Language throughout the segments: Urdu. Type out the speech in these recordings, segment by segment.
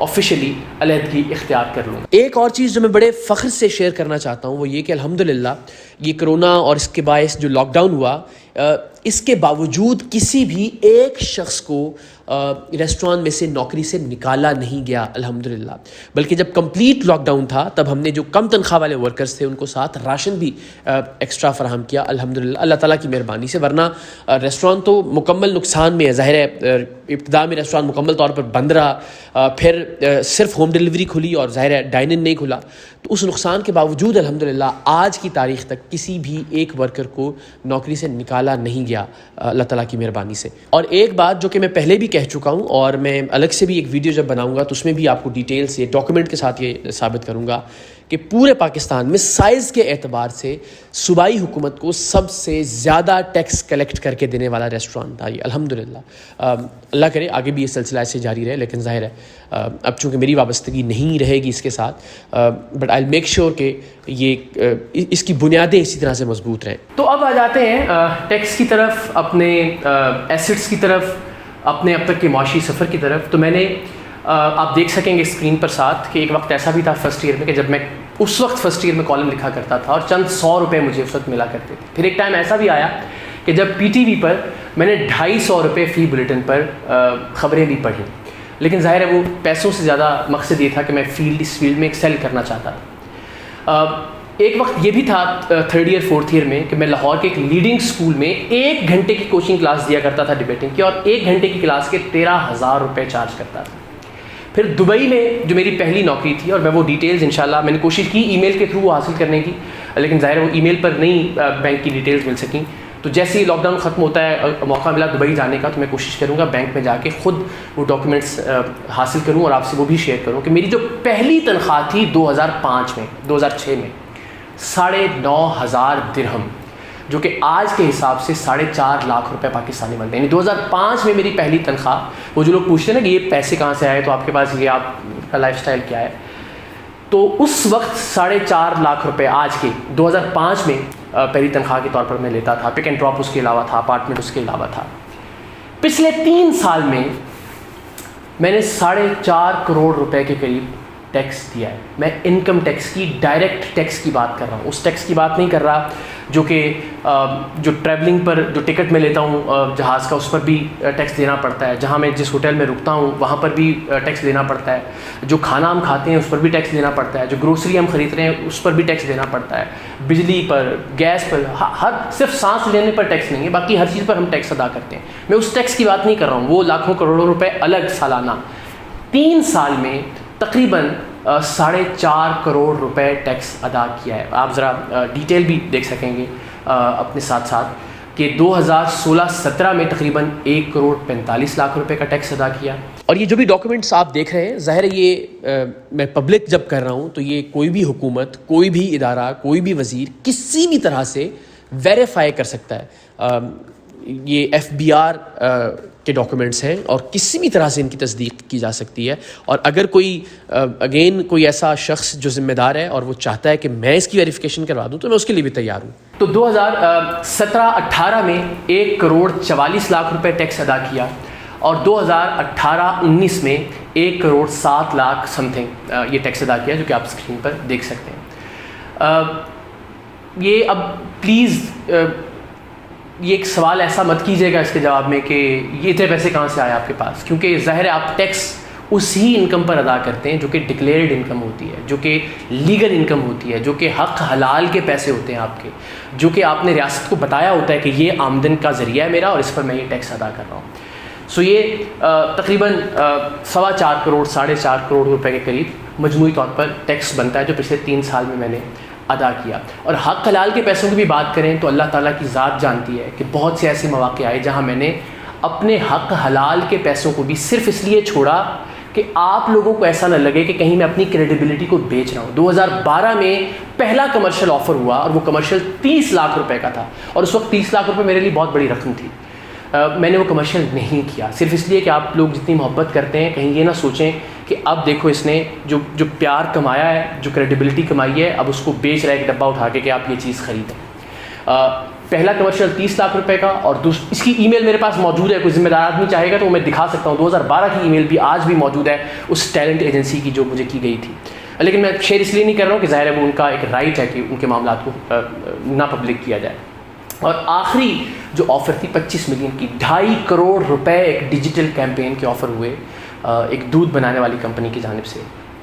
آفیشیلی علیحدگی اختیار کر لوں گا۔ ایک اور چیز جو میں بڑے فخر سے شیئر کرنا چاہتا ہوں وہ یہ کہ الحمدللہ یہ کرونا اور اس کے باعث جو لاک ڈاؤن ہوا، اس کے باوجود کسی بھی ایک شخص کو ریسٹوران میں سے نوکری سے نکالا نہیں گیا الحمدللہ، بلکہ جب کمپلیٹ لاک ڈاؤن تھا تب ہم نے جو کم تنخواہ والے ورکرز تھے ان کو ساتھ راشن بھی ایکسٹرا فراہم کیا الحمدللہ اللہ تعالیٰ کی مہربانی سے، ورنہ ریسٹوران تو مکمل نقصان میں ہے۔ ظاہر ہے ابتدا میں ریسٹوران مکمل طور پر بند رہا، پھر صرف ہوم ڈلیوری کھلی اور ظاہر ہے ڈائن ان نہیں کھلا، تو اس نقصان کے باوجود الحمدللہ آج کی تاریخ تک کسی بھی ایک ورکر کو نوکری سے نکالا نہیں گیا اللہ تعالیٰ کی مہربانی سے۔ اور ایک بات جو کہ میں پہلے بھی کہہ چکا ہوں اور میں الگ سے بھی ایک ویڈیو جب بناؤں گا تو اس میں بھی آپ کو ڈیٹیلز یہ ڈاکیومنٹ کے ساتھ یہ ثابت کروں گا کہ پورے پاکستان میں سائز کے اعتبار سے صوبائی حکومت کو سب سے زیادہ ٹیکس کلیکٹ کر کے دینے والا ریسٹوران تھا یہ الحمدللہ۔ اللہ کرے آگے بھی یہ سلسلہ ایسے جاری رہے، لیکن ظاہر ہے اب چونکہ میری وابستگی نہیں رہے گی اس کے ساتھ، بٹ آئی میک شیور کہ یہ اس کی بنیادیں اسی طرح سے مضبوط رہیں۔ تو اب آ جاتے ہیں ٹیکس کی طرف، اپنے ایسٹس کی طرف، اپنے اب تک کے معاشی سفر کی طرف۔ تو میں نے آپ دیکھ سکیں گے اسکرین پر ساتھ کہ ایک وقت ایسا بھی تھا فرسٹ ایئر میں کہ جب میں اس وقت فرسٹ ایئر میں کالم لکھا کرتا تھا اور چند 100 روپے مجھے اس وقت ملا کرتے تھے۔ پھر ایک ٹائم ایسا بھی آیا کہ جب پی ٹی وی پر میں نے 250 روپے فی بلیٹن پر خبریں بھی پڑھیں، لیکن ظاہر ہے وہ پیسوں سے زیادہ مقصد یہ تھا کہ میں اس فیلڈ میں ایکسل کرنا چاہتا تھا۔ ایک وقت یہ بھی تھا 3rd ایئر 4th ایئر میں کہ میں لاہور کے ایک لیڈنگ اسکول میں 1 گھنٹے کی کوچنگ کلاس دیا کرتا تھا ڈیبیٹنگ کی، اور 1 گھنٹے کی کلاس کے 13,000 روپے چارج کرتا تھا۔ پھر دبئی میں جو میری پہلی نوکری تھی، اور میں وہ ڈیٹیلز انشاءاللہ میں نے کوشش کی ای میل کے تھرو وہ حاصل کرنے کی، لیکن ظاہر وہ ای میل پر نہیں بینک کی ڈیٹیلز مل سکیں۔ تو جیسے ہی لاک ڈاؤن ختم ہوتا ہے موقع ملا دبئی جانے کا، تو میں کوشش کروں گا بینک میں جا کے خود وہ ڈاکیومنٹس حاصل کروں اور آپ سے وہ بھی شیئر کروں کہ میری جو پہلی تنخواہ تھی 2006 میں 9,500 درہم، جو کہ آج کے حساب سے 4.5 لاکھ روپے پاکستانی بنتے ہیں۔ یعنی 2005 میں میری پہلی تنخواہ، وہ جو لوگ پوچھتے ہیں نا کہ یہ پیسے کہاں سے آئے تو آپ کے پاس یہ آپ کا لائف سٹائل کیا ہے، تو اس وقت 4.5 لاکھ روپے آج کے 2005 میں پہلی تنخواہ کے طور پر میں لیتا تھا۔ پک اینڈ ڈراپ اس کے علاوہ تھا، اپارٹمنٹ اس کے علاوہ تھا۔ پچھلے 3 سال میں نے 4.5 کروڑ روپے کے قریب ٹیکس دیا ہے۔ میں انکم ٹیکس کی، ڈائریکٹ ٹیکس کی بات کر رہا ہوں، اس ٹیکس کی بات نہیں کر رہا جو کہ جو ٹریولنگ پر جو ٹکٹ میں لیتا ہوں جہاز کا، اس پر بھی ٹیکس دینا پڑتا ہے، جہاں میں جس ہوٹل میں رکتا ہوں وہاں پر بھی ٹیکس دینا پڑتا ہے، جو کھانا ہم کھاتے ہیں اس پر بھی ٹیکس دینا پڑتا ہے، جو گروسری ہم خرید رہے ہیں اس پر بھی ٹیکس دینا پڑتا ہے، بجلی پر، گیس پر، ہر صرف سانس لینے پر ٹیکس نہیں ہے، باقی ہر چیز پر ہم ٹیکس ادا کرتے ہیں۔ میں اس ٹیکس کی بات نہیں کر رہا ہوں، وہ لاکھوں کروڑوں روپے الگ سالانہ۔ 3 سال میں تقریباً 4.5 کروڑ روپے ٹیکس ادا کیا ہے۔ آپ ذرا ڈیٹیل بھی دیکھ سکیں گے اپنے ساتھ ساتھ کہ 2016-17 میں تقریباً 1 کروڑ 45 لاکھ روپے کا ٹیکس ادا کیا۔ اور یہ جو بھی ڈاکیومنٹس آپ دیکھ رہے ہیں، ظاہر ہے یہ میں پبلک جب کر رہا ہوں تو یہ کوئی بھی حکومت، کوئی بھی ادارہ، کوئی بھی وزیر کسی بھی طرح سے ویریفائی کر سکتا ہے۔ یہ FBR کے ڈاکیومنٹس ہیں اور کسی بھی طرح سے ان کی تصدیق کی جا سکتی ہے، اور اگر کوئی ایسا شخص جو ذمہ دار ہے اور وہ چاہتا ہے کہ میں اس کی ویریفیکیشن کروا دوں تو میں اس کے لیے بھی تیار ہوں۔ تو 2017-18 میں 1 کروڑ 44 لاکھ روپے ٹیکس ادا کیا، اور 2018-19 میں 1 کروڑ 7 لاکھ سم تھنگ یہ ٹیکس ادا کیا، جو کہ آپ اسکرین پر دیکھ سکتے ہیں۔ یہ اب پلیز یہ ایک سوال ایسا مت کیجیے گا اس کے جواب میں کہ یہ اتنے پیسے کہاں سے آئے آپ کے پاس، کیونکہ ظاہر ہے آپ ٹیکس اسی انکم پر ادا کرتے ہیں جو کہ ڈکلیئرڈ انکم ہوتی ہے، جو کہ لیگل انکم ہوتی ہے، جو کہ حق حلال کے پیسے ہوتے ہیں آپ کے، جو کہ آپ نے ریاست کو بتایا ہوتا ہے کہ یہ آمدن کا ذریعہ ہے میرا اور اس پر میں یہ ٹیکس ادا کر رہا ہوں۔ سو یہ تقریباً 4.25 کروڑ 4.5 کروڑ روپے کے قریب مجموعی طور پر ٹیکس بنتا ہے جو پچھلے 3 سال میں نے ادا کیا۔ اور حق حلال کے پیسوں کی بھی بات کریں تو اللہ تعالیٰ کی ذات جانتی ہے کہ بہت سے ایسے مواقع آئے جہاں میں نے اپنے حق حلال کے پیسوں کو بھی صرف اس لیے چھوڑا کہ آپ لوگوں کو ایسا نہ لگے کہ کہیں میں اپنی کریڈیبلٹی کو بیچ رہا ہوں۔ 2012 میں پہلا کمرشل آفر ہوا اور وہ کمرشل 30 لاکھ روپے کا تھا، اور اس وقت 30 لاکھ روپے میرے لیے بہت بڑی رقم تھی۔ میں نے وہ کمرشل نہیں کیا صرف اس لیے کہ آپ لوگ جتنی محبت کرتے ہیں کہیں یہ نہ سوچیں کہ اب دیکھو اس نے جو پیار کمایا ہے، جو کریڈیبلٹی کمائی ہے، اب اس کو بیچ رہا ہے ایک ڈبہ اٹھا کے کہ آپ یہ چیز خریدیں۔ پہلا کمرشل 30 لاکھ روپے کا، اور اس کی ای میل میرے پاس موجود ہے، کوئی ذمہ دار آدمی چاہے گا تو میں دکھا سکتا ہوں. 2012 کی ای میل بھی آج بھی موجود ہے اس ٹیلنٹ ایجنسی کی جو مجھے کی گئی تھی. لیکن میں شیئر اس لیے نہیں کر رہا ہوں کہ ظاہر ہے وہ ان کا ایک رائٹ ہے کہ ان کے معاملات کو نہ پبلک کیا جائے. اور آخری جو آفر تھی 25 ملین کی، 2.5 کروڑ روپے ایک ڈیجیٹل کیمپین کے آفر ہوئے ایک دودھ بنانے والی کمپنی کی جانب سے.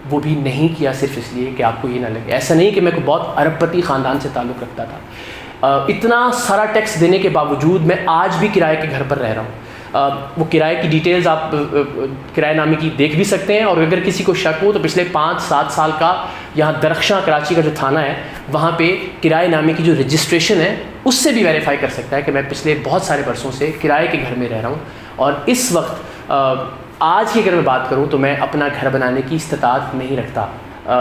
وہ بھی نہیں کیا صرف اس لیے کہ آپ کو یہ نہ لگے. ایسا نہیں کہ میں کوئی بہت ارب پتی خاندان سے تعلق رکھتا تھا. اتنا سارا ٹیکس دینے کے باوجود میں آج بھی کرائے کے گھر پر رہ رہا ہوں. وہ کرائے کی ڈیٹیلز آپ کرائے نامے کی دیکھ بھی سکتے ہیں، اور اگر کسی کو شک ہو تو پچھلے 5-7 سال کا یہاں درخشاں کراچی کا جو تھانہ ہے وہاں پہ کرائے نامے کی جو رجسٹریشن ہے اس سے بھی ویریفائی کر سکتا ہے کہ میں پچھلے بہت سارے برسوں سے کرائے کے گھر میں رہ رہا ہوں. اور اس وقت آج کی اگر میں بات کروں تو میں اپنا گھر بنانے کی استطاعت نہیں رکھتا،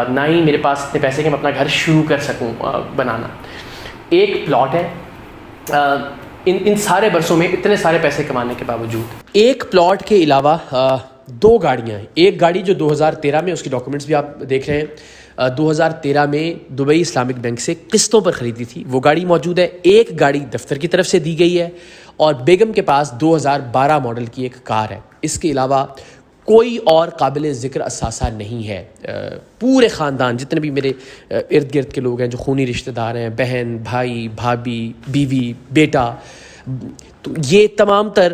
نہ ہی میرے پاس اتنے پیسے کہ میں اپنا گھر شروع کر سکوں بنانا. ایک پلاٹ ہے، ان سارے برسوں میں اتنے سارے پیسے کمانے کے باوجود ایک پلاٹ کے علاوہ 2 گاڑیاں ہیں. ایک گاڑی جو 2013 میں، اس کی ڈاکومنٹس بھی آپ دیکھ رہے ہیں، 2013 میں دبئی اسلامک بینک سے قسطوں پر خریدی تھی، وہ گاڑی موجود ہے. ایک گاڑی دفتر کی طرف سے دی گئی ہے، اور بیگم کے پاس 2012 ماڈل کی ایک کار ہے. اس کے علاوہ کوئی اور قابل ذکر اثاثہ نہیں ہے. پورے خاندان جتنے بھی میرے ارد گرد کے لوگ ہیں جو خونی رشتہ دار ہیں، بہن، بھائی، بھابھی، بیوی، بیٹا، تو یہ تمام تر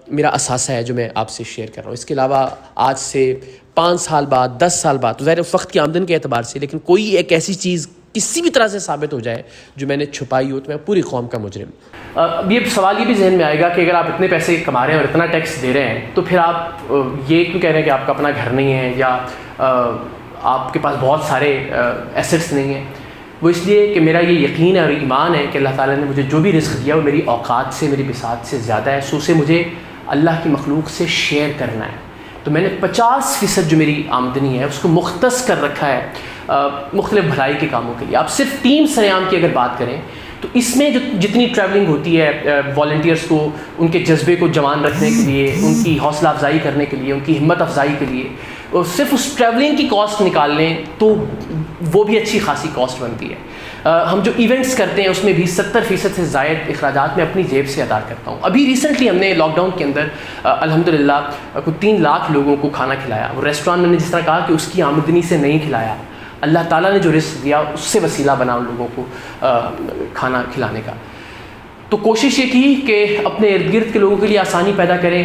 میرا اثاثہ ہے جو میں آپ سے شیئر کر رہا ہوں. اس کے علاوہ آج سے 5 سال بعد، 10 سال بعد، تو ظاہر اس وقت کی آمدن کے اعتبار سے، لیکن کوئی ایک ایسی چیز کسی بھی طرح سے ثابت ہو جائے جو میں نے چھپائی ہو تو میں پوری قوم کا مجرم. اب یہ سوال یہ بھی ذہن میں آئے گا کہ اگر آپ اتنے پیسے کما رہے ہیں اور اتنا ٹیکس دے رہے ہیں تو پھر آپ یہ کیوں کہہ رہے ہیں کہ آپ کا اپنا گھر نہیں ہے یا آپ کے پاس بہت سارے ایسٹس نہیں ہیں. وہ اس لیے کہ میرا یہ یقین ہے اور ایمان ہے کہ اللہ تعالیٰ نے مجھے جو بھی رزق دیا وہ میری اوقات سے، میری بساط سے زیادہ ہے، سو اسے مجھے اللہ کی مخلوق سے شیئر کرنا ہے. تو میں نے 50% جو میری آمدنی ہے اس کو مختص کر رکھا ہے مختلف بھلائی کے کاموں کے لیے. آپ صرف ٹیم سریام کی اگر بات کریں تو اس میں جو جتنی ٹریولنگ ہوتی ہے والنٹیئرس کو ان کے جذبے کو جوان رکھنے کے لیے، ان کی حوصلہ افزائی کرنے کے لیے، ان کی ہمت افزائی کے لیے، اور صرف اس ٹریولنگ کی کاسٹ نکال لیں تو وہ بھی اچھی خاصی کاسٹ بنتی ہے. ہم جو ایونٹس کرتے ہیں اس میں بھی 70% سے زائد اخراجات میں اپنی جیب سے ادا کرتا ہوں. ابھی ریسنٹلی ہم نے لاک ڈاؤن کے اندر الحمدللہ کوئی 3 لاکھ لوگوں کو کھانا کھلایا. وہ ریسٹوران میں نے جس طرح کہا کہ اس کی آمدنی سے نہیں کھلایا، اللہ تعالیٰ نے جو رزق دیا اس سے وسیلہ بنا ان لوگوں کو کھانا کھلانے کا. تو کوشش یہ تھی کہ اپنے ارد گرد کے لوگوں کے لیے آسانی پیدا کریں،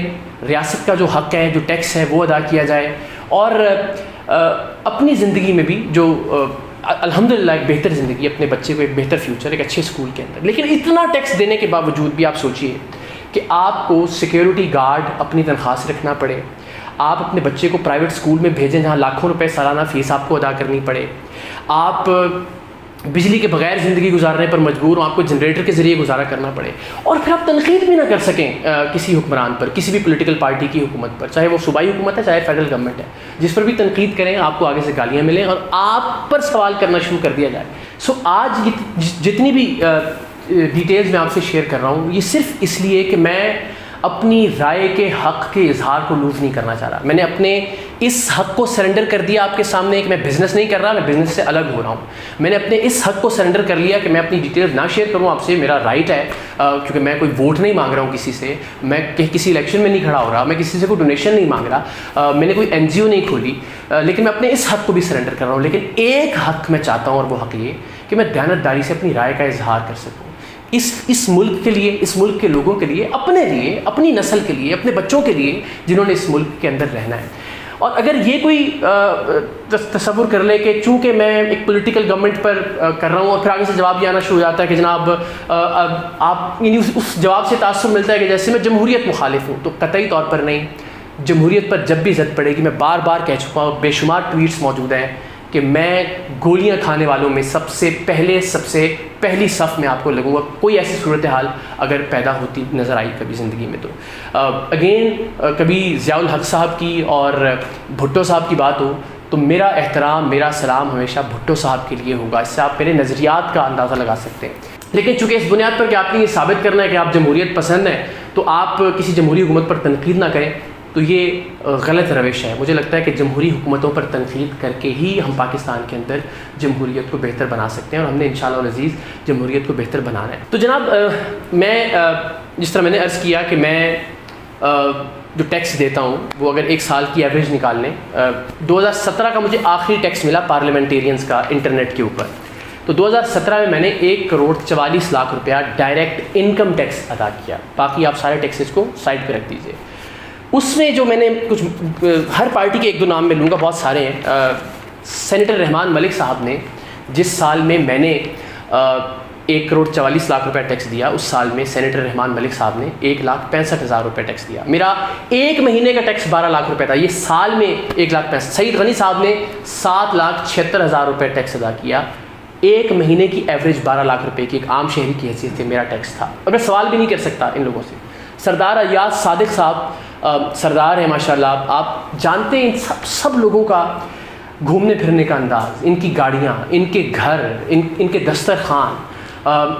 ریاست کا جو حق ہے، جو ٹیکس ہے وہ ادا کیا جائے، اور اپنی زندگی میں بھی جو الحمدللہ ایک بہتر زندگی، اپنے بچے کو ایک بہتر فیوچر، ایک اچھے اسکول کے اندر. لیکن اتنا ٹیکس دینے کے باوجود بھی آپ سوچئے کہ آپ کو سیکیورٹی گارڈ اپنی تنخواہ سے رکھنا پڑے، آپ اپنے بچے کو پرائیویٹ اسکول میں بھیجیں جہاں لاکھوں روپے سالانہ فیس آپ کو ادا کرنی پڑے، آپ بجلی کے بغیر زندگی گزارنے پر مجبور ہوں، آپ کو جنریٹر کے ذریعے گزارا کرنا پڑے، اور پھر آپ تنقید بھی نہ کر سکیں کسی حکمران پر، کسی بھی پولیٹیکل پارٹی کی حکومت پر، چاہے وہ صوبائی حکومت ہے چاہے فیڈرل گورنمنٹ ہے. جس پر بھی تنقید کریں آپ کو آگے سے گالیاں ملیں اور آپ پر سوال کرنا شروع کر دیا جائے. سو آج جتنی بھی ڈیٹیلز میں آپ سے شیئر کر رہا ہوں یہ صرف اس لیے کہ میں اپنی رائے کے حق کے اظہار کو لوز نہیں کرنا چاہ رہا. میں نے اپنے اس حق کو سرنڈر کر دیا آپ کے سامنے کہ میں بزنس نہیں کر رہا، میں بزنس سے الگ ہو رہا ہوں. میں نے اپنے اس حق کو سرنڈر کر لیا کہ میں اپنی ڈیٹیلز نہ شیئر کروں آپ سے، میرا رائٹ ہے، کیونکہ میں کوئی ووٹ نہیں مانگ رہا ہوں کسی سے، میں کسی الیکشن میں نہیں کھڑا ہو رہا، میں کسی سے کوئی ڈونیشن نہیں مانگ رہا، میں نے کوئی NGO نہیں کھولی، لیکن میں اپنے اس حق کو بھی سرنڈر کر رہا ہوں. لیکن ایک حق میں چاہتا ہوں، اور وہ حق یہ کہ میں دیانتداری سے اپنی رائے کا اظہار کر سکوں اس ملک کے لیے، اس ملک کے لوگوں کے لیے، اپنے لیے، اپنی نسل کے لیے، اپنے بچوں کے لیے جنہوں نے اس ملک کے اندر رہنا ہے. اور اگر یہ کوئی تصور کر لے کہ چونکہ میں ایک پولیٹیکل گورنمنٹ پر کر رہا ہوں اور پھر آگے سے جواب یہ آنا شروع ہو جاتا ہے کہ جناب آپ یعنی اس جواب سے تاثر ملتا ہے کہ جیسے میں جمہوریت مخالف ہوں، تو قطعی طور پر نہیں. جمہوریت پر جب بھی زد پڑے گی، میں بار بار کہہ چکا ہوں، بے شمار ٹویٹس موجود ہیں کہ میں گولیاں کھانے والوں میں سب سے پہلی صف میں آپ کو لگوں گا. کوئی ایسی صورتحال اگر پیدا ہوتی نظر آئی کبھی زندگی میں تو اگین کبھی ضیاء الحق صاحب کی اور بھٹو صاحب کی بات ہو تو میرا احترام، میرا سلام ہمیشہ بھٹو صاحب کے لیے ہوگا. اس سے آپ میرے نظریات کا اندازہ لگا سکتے ہیں. لیکن چونکہ اس بنیاد پر کہ آپ نے یہ ثابت کرنا ہے کہ آپ جمہوریت پسند ہیں تو آپ کسی جمہوری حکومت پر تنقید نہ کریں. تو یہ غلط روش ہے. مجھے لگتا ہے کہ جمہوری حکومتوں پر تنقید کر کے ہی ہم پاکستان کے اندر جمہوریت کو بہتر بنا سکتے ہیں, اور ہم نے انشاءاللہ العزیز جمہوریت کو بہتر بنانا ہے. تو جناب میں جس طرح میں نے عرض کیا کہ میں جو ٹیکس دیتا ہوں وہ اگر ایک سال کی ایوریج نکال لیں, 2017 کا مجھے آخری ٹیکس ملا پارلیمنٹیرینز کا انٹرنیٹ کے اوپر. تو 2017 میں نے 1,44,00,000 روپیہ ڈائریکٹ انکم ٹیکس ادا کیا. باقی آپ سارے ٹیکسز کو سائڈ پہ رکھ دیجیے. اس میں جو میں نے کچھ ہر پارٹی کے 1-2 نام میں لوں گا, بہت سارے ہیں. سینیٹر رحمان ملک صاحب نے جس سال میں نے 1,44,00,000 روپیہ ٹیکس دیا, اس سال میں سینیٹر رحمان ملک صاحب نے 1,65,000 روپیہ ٹیکس دیا. میرا ایک مہینے کا ٹیکس 12 لاکھ روپے تھا. یہ سال میں 1,65,000. سعید غنی صاحب نے 7,76,000 روپے ٹیکس ادا کیا. ایک مہینے کی ایوریج 12 لاکھ روپے کی ایک عام شہری کی حیثیت سے میرا ٹیکس تھا, اور میں سوال بھی نہیں کر سکتا ان لوگوں سے. سردار ایاز صادق صاحب سردار ہیں ماشاء اللہ, آپ جانتے ہیں ان سب لوگوں کا گھومنے پھرنے کا انداز, ان کی گاڑیاں, ان کے گھر, ان کے دسترخوان,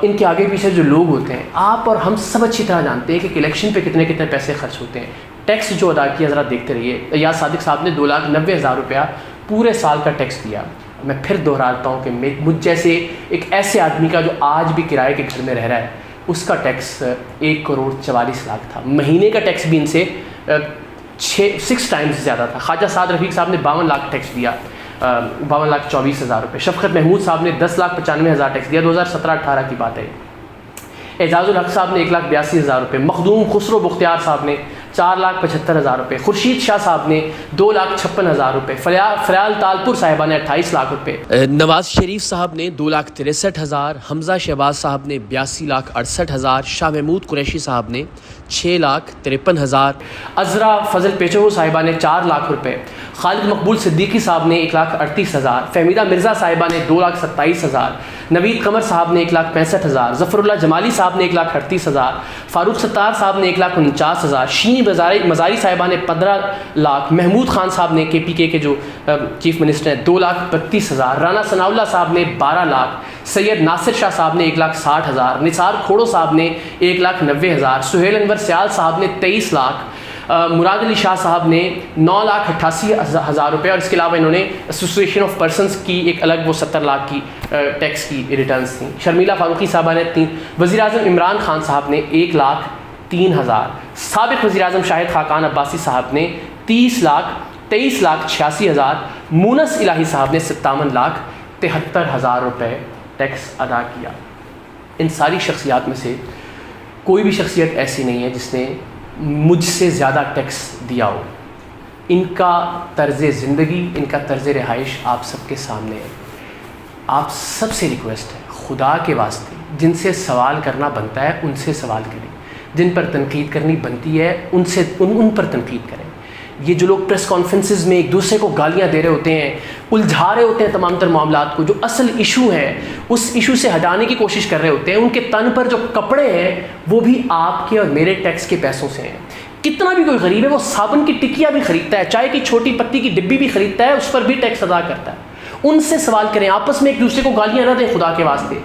ان کے آگے پیچھے جو لوگ ہوتے ہیں. آپ اور ہم سب اچھی طرح جانتے ہیں کہ الیکشن پہ کتنے پیسے خرچ ہوتے ہیں. ٹیکس جو ادا کیا ذرا دیکھتے رہیے. ایاز صادق صاحب نے 2,90,000 روپیہ پورے سال کا ٹیکس دیا. میں پھر دہراتا ہوں کہ مجھ جیسے ایک ایسے آدمی کا جو آج بھی کرائے کے گھر میں رہ رہا ہے, اس کا ٹیکس 1,44,00,000 تھا. مہینے کا ٹیکس بھی ان سے 6 ٹائمز زیادہ تھا. خواجہ سعد رفیق صاحب نے 52 لاکھ ٹیکس دیا, 52,24,000 روپے. شفقت محمود صاحب نے 10,95,000 ٹیکس دیا. 2017-18 کی بات ہے. اعجاز الحق صاحب نے 1,82,000 روپے. مخدوم خسرو بختیار صاحب نے 4,75,000 روپے. خورشید شاہ صاحب نے 2,56,000 روپے. فریال تالپور صاحبہ نے 28 لاکھ روپے. نواز شریف صاحب نے 2,63,000. حمزہ شہباز صاحب نے 82,68,000. شاہ محمود قریشی صاحب نے 6,53,000. عذرا فضل پیچو صاحبہ نے 4 لاکھ روپے. خالد مقبول صدیقی صاحب نے 1,38,000. فہمیدہ مرزا صاحبہ نے 2,27,000. نوید قمر صاحب نے 1,65,000. ظفر اللہ جمالی صاحب نے 1,38,000. فاروق ستار صاحب نے 1,49,000. شینی مزاری صاحبہ نے 15 لاکھ. محمود خان صاحب نے KPK کے جو چیف منسٹر ہیں 2,32,000. رانا ثناء اللہ صاحب نے 12 لاکھ. سید ناصر شاہ صاحب نے 1,60,000. نثار کھوڑو صاحب نے 1,90,000. سہیل انور سیال صاحب نے 23 لاکھ. مراد علی شاہ صاحب نے 9,88,000 روپے. اور اس کے علاوہ انہوں نے ایسوسیشن آف پرسنس کی ایک الگ وہ 70 لاکھ کی ٹیکس کی ریٹرنز تھیں. شرمیلا فاروقی صاحبہ نے 3. وزیر اعظم عمران خان صاحب نے 1,03,000. سابق وزیر اعظم شاہد خاقان عباسی صاحب نے 23,86,000. مونس الہی صاحب نے 57,73,000 روپے ٹیکس ادا کیا. ان ساری شخصیات میں سے کوئی بھی شخصیت ایسی نہیں ہے جس نے مجھ سے زیادہ ٹیکس دیا ہو. ان کا طرز زندگی, ان کا طرز رہائش آپ سب کے سامنے ہے. آپ سب سے ریکویسٹ ہے, خدا کے واسطے جن سے سوال کرنا بنتا ہے ان سے سوال کریں, جن پر تنقید کرنی بنتی ہے ان پر تنقید کریں. یہ جو لوگ پریس کانفرنسز میں ایک دوسرے کو گالیاں دے رہے ہوتے ہیں, الجھا رہے ہوتے ہیں تمام تر معاملات کو, جو اصل ایشو ہے اس ایشو سے ہٹانے کی کوشش کر رہے ہوتے ہیں, ان کے تن پر جو کپڑے ہیں وہ بھی آپ کے اور میرے ٹیکس کے پیسوں سے ہیں. کتنا بھی کوئی غریب ہے وہ صابن کی ٹکیا بھی خریدتا ہے, چائے کی چھوٹی پتی کی ڈبی بھی خریدتا ہے, اس پر بھی ٹیکس ادا کرتا ہے. ان سے سوال کریں, آپس میں ایک دوسرے کو گالیاں نہ دیں خدا کے واسطے.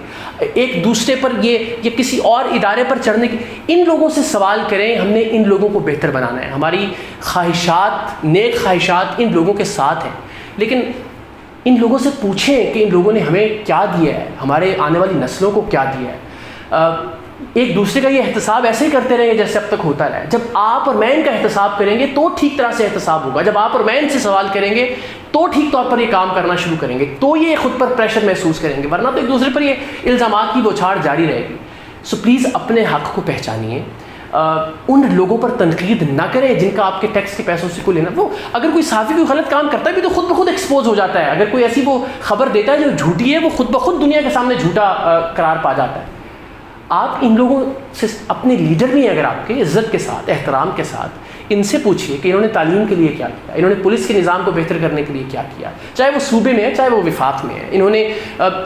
ایک دوسرے پر یہ کسی اور ادارے پر چڑھنے کی, ان لوگوں سے سوال کریں. ہم نے ان لوگوں کو بہتر بنانا ہے. ہماری خواہشات, نیک خواہشات ان لوگوں کے ساتھ ہیں, لیکن ان لوگوں سے پوچھیں کہ ان لوگوں نے ہمیں کیا دیا ہے, ہمارے آنے والی نسلوں کو کیا دیا ہے. ایک دوسرے کا یہ احتساب ایسے ہی کرتے رہیں گے جیسے اب تک ہوتا رہا ہے. جب آپ اور میں ان کا احتساب کریں گے تو ٹھیک طرح سے احتساب ہوگا. جب آپ اور میں ان سے سوال کریں گے تو ٹھیک طور پر یہ کام کرنا شروع کریں گے, تو یہ خود پر پریشر محسوس کریں گے, ورنہ تو ایک دوسرے پر یہ الزامات کی بوچھاڑ جاری رہے گی. سو پلیز اپنے حق کو پہچانیے. ان لوگوں پر تنقید نہ کریں جن کا آپ کے ٹیکس کے پیسوں سے کو لینا. وہ اگر کوئی صحافی کوئی غلط کام کرتا ہے بھی تو خود بخود ایکسپوز ہو جاتا ہے. اگر کوئی ایسی وہ خبر دیتا ہے جو جھوٹی ہے, وہ خود بخود دنیا کے سامنے جھوٹا قرار پا جاتا ہے. آپ ان لوگوں سے, اپنے لیڈر بھی ہیں اگر آپ کے, عزت کے ساتھ, احترام کے ساتھ ان سے پوچھیے کہ انہوں نے تعلیم کے لیے کیا کیا, انہوں نے پولیس کے نظام کو بہتر کرنے کے لیے کیا کیا, چاہے وہ صوبے میں ہے چاہے وہ وفاق میں ہے, انہوں نے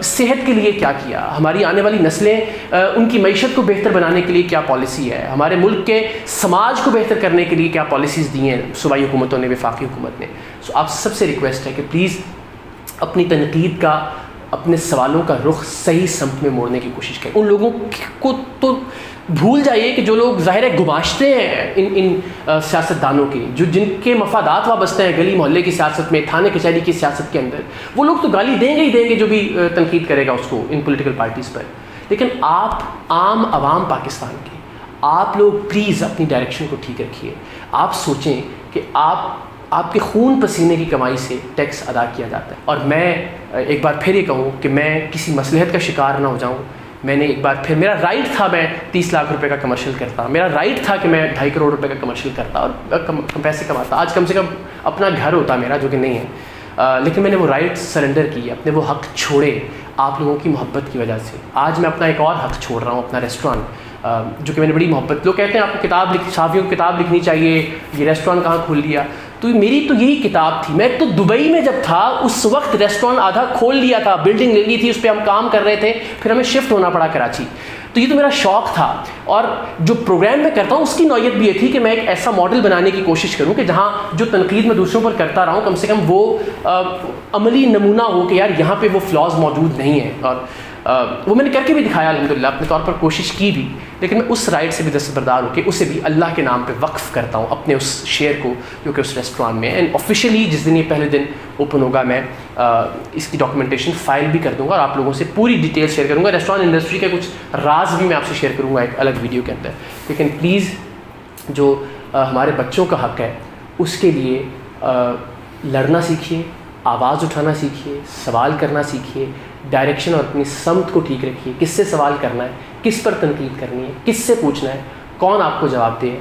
صحت کے لیے کیا کیا, ہماری آنے والی نسلیں ان کی معیشت کو بہتر بنانے کے لیے کیا پالیسی ہے, ہمارے ملک کے سماج کو بہتر کرنے کے لیے کیا پالیسیز دی ہیں صوبائی حکومتوں نے, وفاقی حکومت نے. سو آپ سب سے ریکویسٹ ہے کہ پلیز اپنی تنقید کا اپنے سوالوں کا رخ صحیح سمت میں موڑنے کی کوشش کریں. ان لوگوں کو تو بھول جائیے کہ جو لوگ ظاہر ہے گماشتے ہیں ان سیاستدانوں کی، جن کے مفادات وابستہ ہیں گلی محلے کی سیاست میں، تھانے کچہری کی سیاست کے اندر، وہ لوگ تو گالی دیں گے ہی دیں گے جو بھی تنقید کرے گا اس کو ان پولیٹیکل پارٹیز پر. لیکن آپ عام عوام پاکستان کے، آپ لوگ پلیز اپنی ڈائریکشن کو ٹھیک رکھیے. آپ سوچیں کہ آپ کے خون پسینے کی کمائی سے ٹیکس ادا کیا جاتا ہے. اور میں ایک بار پھر یہ کہوں کہ میں کسی مصلحت کا شکار نہ ہو جاؤں. میں نے ایک بار پھر، میرا رائٹ تھا میں 30 لاکھ روپے کا کمرشل کرتا، میرا رائٹ تھا کہ میں 2.5 کروڑ روپے کا کمرشل کرتا اور پیسے کماتا. آج کم سے کم اپنا گھر ہوتا میرا، جو کہ نہیں ہے، لیکن میں نے وہ رائٹ سرنڈر کی، اپنے وہ حق چھوڑے آپ لوگوں کی محبت کی وجہ سے. آج میں اپنا ایک اور حق چھوڑ رہا ہوں، اپنا ریسٹورانٹ، جو کہ میں نے بڑی محبت، لوگ کہتے ہیں آپ کو صحافیوں کی کتاب لکھنی چاہیے، یہ ریسٹورانٹ کہاں کھول لیا. تو میری تو یہی کتاب تھی. میں تو دبئی میں جب تھا اس وقت ریسٹورانٹ آدھا کھول لیا تھا، بلڈنگ لے لی تھی، اس پہ ہم کام کر رہے تھے، پھر ہمیں شفٹ ہونا پڑا کراچی. تو یہ تو میرا شوق تھا. اور جو پروگرام میں کرتا ہوں اس کی نوعیت بھی یہ تھی کہ میں ایک ایسا ماڈل بنانے کی کوشش کروں کہ جہاں جو تنقید میں دوسروں پر کرتا رہا ہوں، کم سے کم وہ عملی نمونہ ہو کہ یار یہاں پہ وہ فلاز موجود نہیں ہیں. اور وہ میں نے کر کے بھی دکھایا الحمدللہ، اپنے طور پر کوشش کی بھی. لیکن میں اس رائٹ سے بھی دستبردار ہو کے اسے بھی اللہ کے نام پہ وقف کرتا ہوں، اپنے اس شیئر کو جو کہ اس ریسٹورانٹ میں. اینڈ آفیشیلی جس دن یہ پہلے دن اوپن ہوگا، میں اس کی ڈاکومنٹیشن فائل بھی کر دوں گا اور آپ لوگوں سے پوری ڈیٹیل شیئر کروں گا. ریسٹورانٹ انڈسٹری کے کچھ راز بھی میں آپ سے شیئر کروں گا ایک الگ ویڈیو کے اندر. لیکن پلیز جو ہمارے بچوں کا حق ہے اس کے لیے لڑنا سیکھیے، آواز اٹھانا سیکھیے، سوال کرنا سیکھیے، ڈائریکشن اور اپنی سمت کو ٹھیک رکھیے. کس سے سوال کرنا ہے، کس پر تنقید کرنی ہے، کس سے پوچھنا ہے، کون آپ کو جواب دے.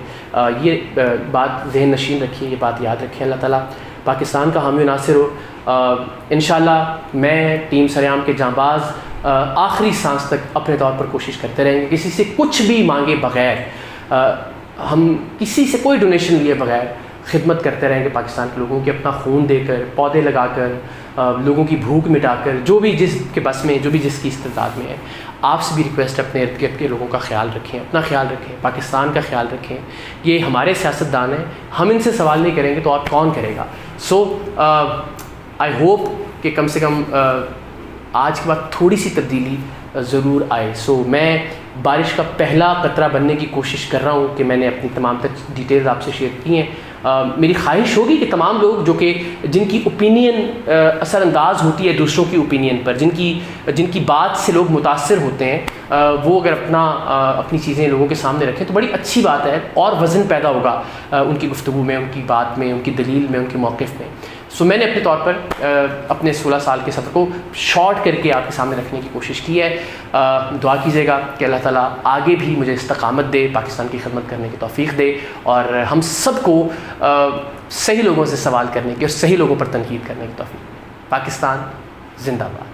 یہ بات ذہن نشین رکھیے، یہ بات یاد رکھیں. اللہ تعالیٰ پاکستان کا حامی و ناصر ہو. انشاءاللہ میں ٹیم سریام کے جانباز آخری سانس تک اپنے طور پر کوشش کرتے رہیں گے، کسی سے کچھ بھی مانگے بغیر، ہم کسی سے کوئی ڈونیشن لیے بغیر خدمت کرتے رہیں گے پاکستان کے لوگوں کی، اپنا خون دے کر، پودے لگا کر، لوگوں کی بھوک مٹا کر، جو بھی جس کے بس میں، جو بھی جس کی استطاعت میں ہے. آپ سے بھی ریکویسٹ ہے اپنے ارد گرد کے لوگوں کا خیال رکھیں، اپنا خیال رکھیں، پاکستان کا خیال رکھیں. یہ ہمارے سیاستدان ہیں، ہم ان سے سوال نہیں کریں گے تو اور کون کرے گا. سو آئی ہوپ کہ کم سے کم آج کے بعد تھوڑی سی تبدیلی ضرور آئے. سو میں بارش کا پہلا قطرہ بننے کی کوشش کر رہا ہوں کہ میں نے اپنی تمام ڈیٹیلز آپ سے شیئر کی ہیں. میری خواہش ہوگی کہ تمام لوگ جو کہ جن کی اوپینین اثر انداز ہوتی ہے دوسروں کی اوپینین پر، جن کی بات سے لوگ متاثر ہوتے ہیں، وہ اگر اپنی چیزیں لوگوں کے سامنے رکھیں تو بڑی اچھی بات ہے، اور وزن پیدا ہوگا ان کی گفتگو میں، ان کی بات میں، ان کی دلیل میں، ان کے موقف میں. سو میں نے اپنے طور پر اپنے 16 سال کے سفر کو شارٹ کر کے آپ کے سامنے رکھنے کی کوشش کی ہے. دعا کیجیے گا کہ اللہ تعالیٰ آگے بھی مجھے استقامت دے، پاکستان کی خدمت کرنے کی توفیق دے، اور ہم سب کو صحیح لوگوں سے سوال کرنے کی اور صحیح لوگوں پر تنقید کرنے کی توفیق. پاکستان زندہ باد.